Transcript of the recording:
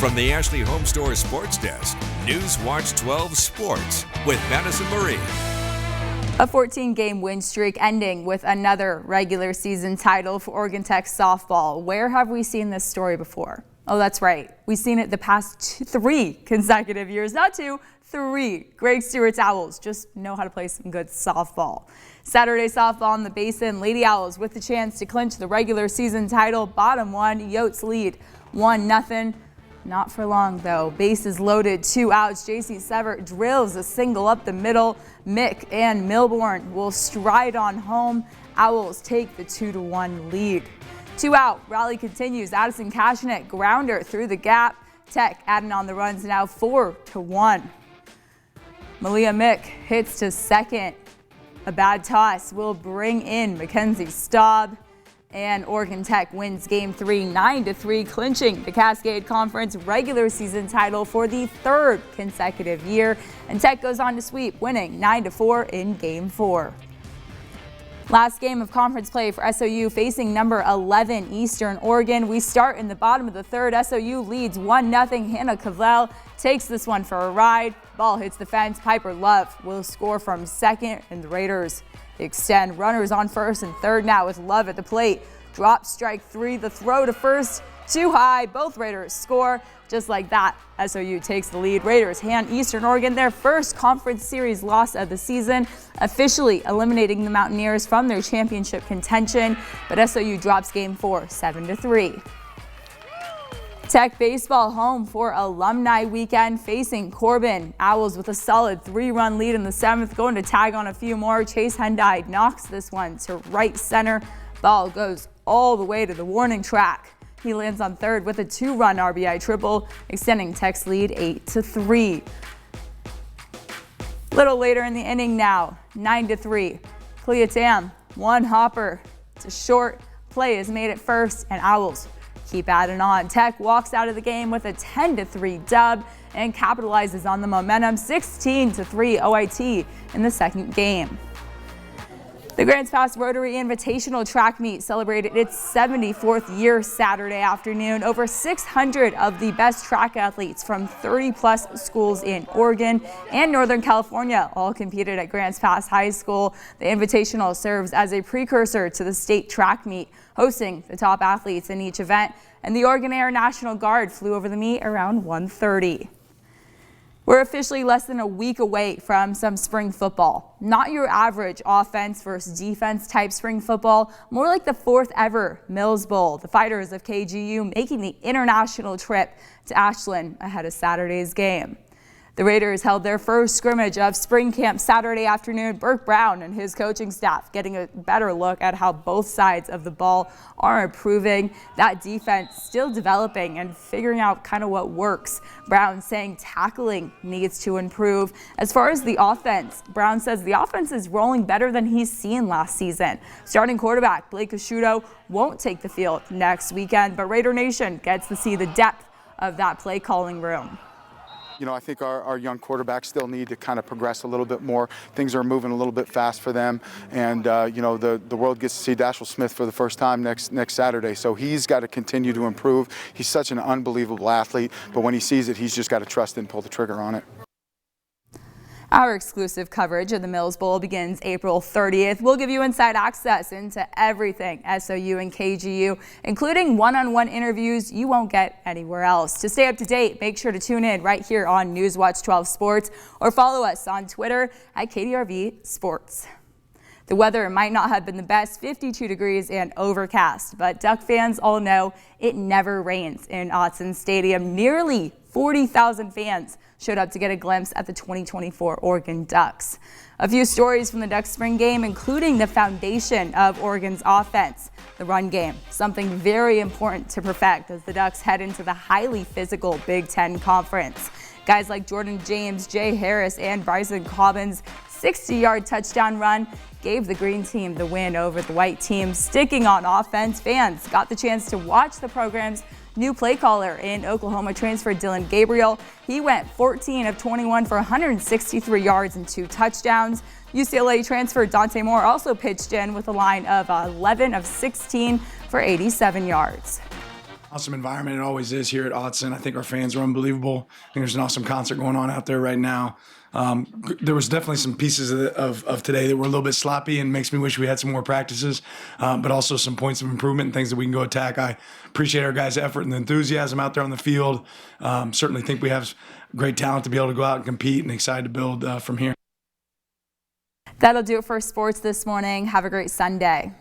From the Ashley Home Store Sports Desk, NewsWatch 12 Sports with Madyson Marie. A 14-game win streak ending with another regular season title for Oregon Tech softball. Where have we seen this story before? Oh, that's right. We've seen it the past 3 consecutive years. Not 2, 3. Greg Stewart's Owls just know how to play some good softball. Saturday softball in the Basin. Lady Owls with the chance to clinch the regular season title. Bottom one, Yotes lead 1-0. Not for long, though. Bases loaded, 2 outs. J.C. Severt drills a single up the middle. Mick and Milborn will stride on home. Owls take the 2-1 lead. 2 out. Rally continues. Addison Cashinet grounder through the gap. Tech adding on the runs now 4-1. Malia Mick hits to second. A bad toss will bring in Mackenzie Staub. And Oregon Tech wins Game 3 9-3, clinching the Cascade Conference regular season title for the 3rd consecutive year. And Tech goes on to sweep, winning 9-4 in Game 4. Last game of conference play for SOU, facing number 11 Eastern Oregon. We start in the bottom of the 3rd. SOU leads 1-0. Hannah Cavell takes this one for a ride. Ball hits the fence. Piper Love will score from second, and the Raiders extend. Runners on first and third now with Love at the plate. Drop strike 3. The throw to first too high. Both Raiders score. Just like that, SOU takes the lead. Raiders hand Eastern Oregon their first conference series loss of the season, officially eliminating the Mountaineers from their championship contention. But SOU drops Game 4 7-3. Tech baseball home for alumni weekend, facing Corbin. Owls with a solid 3-run lead in the 7th, going to tag on a few more. Chase Hendai knocks this one to right center. Ball goes all the way to the warning track. He lands on third with a 2-run RBI triple, extending Tech's lead 8-3. Little later in the inning now, 9-3. Clea Tam, 1 hopper to short. Play is made at first, and Owls keep adding on. Tech walks out of the game with a 10-3 dub and capitalizes on the momentum. 16-3 OIT in the 2nd game. The Grants Pass Rotary Invitational Track Meet celebrated its 74th year Saturday afternoon. Over 600 of the best track athletes from 30-plus schools in Oregon and Northern California all competed at Grants Pass High School. The Invitational serves as a precursor to the state track meet, hosting the top athletes in each event. And the Oregon Air National Guard flew over the meet around 1:30. We're officially less than a week away from some spring football. Not your average offense versus defense type spring football, more like the 4th ever Mills Bowl. The Fighters of KGU making the international trip to Ashland ahead of Saturday's game. The Raiders held their first scrimmage of spring camp Saturday afternoon. Burke Brown and his coaching staff getting a better look at how both sides of the ball are improving. That defense still developing and figuring out kind of what works. Brown saying tackling needs to improve. As far as the offense, Brown says the offense is rolling better than he's seen last season. Starting quarterback Blake Casciuto won't take the field next weekend, but Raider Nation gets to see the depth of that play calling room. You know, I think our young quarterbacks still need to kind of progress a little bit more. Things are moving a little bit fast for them. And, you know, the world gets to see Dashel Smith for the first time next Saturday. So he's got to continue to improve. He's such an unbelievable athlete. But when he sees it, he's just got to trust it and pull the trigger on it. Our exclusive coverage of the Mills Bowl begins April 30th. We'll give you inside access into everything SOU and KGU, including one-on-one interviews you won't get anywhere else. To stay up to date, make sure to tune in right here on NewsWatch 12 Sports or follow us on Twitter at KDRV Sports. The weather might not have been the best, 52 degrees and overcast, but Duck fans all know it never rains in Autzen Stadium. Nearly 40,000 fans showed up to get a glimpse at the 2024 Oregon Ducks. A few stories from the Ducks spring game, including the foundation of Oregon's offense, the run game, something very important to perfect as the Ducks head into the highly physical Big Ten Conference. Guys like Jordan James, Jay Harris, and Bryson Cobbins' 60-yard touchdown run gave the green team the win over the white team. Sticking on offense, fans got the chance to watch the program's new play caller in Oklahoma transfer Dylan Gabriel. He went 14 of 21 for 163 yards and 2 touchdowns. UCLA transfer Dante Moore also pitched in with a line of 11 of 16 for 87 yards. Awesome environment. It always is here at Autzen. I think our fans are unbelievable. I think there's an awesome concert going on out there right now. There was definitely some pieces of today that were a little bit sloppy and makes me wish we had some more practices, but also some points of improvement and things that we can go attack. I appreciate our guys' effort and the enthusiasm out there on the field. Certainly think we have great talent to be able to go out and compete, and excited to build from here. That'll do it for sports this morning. Have a great Sunday.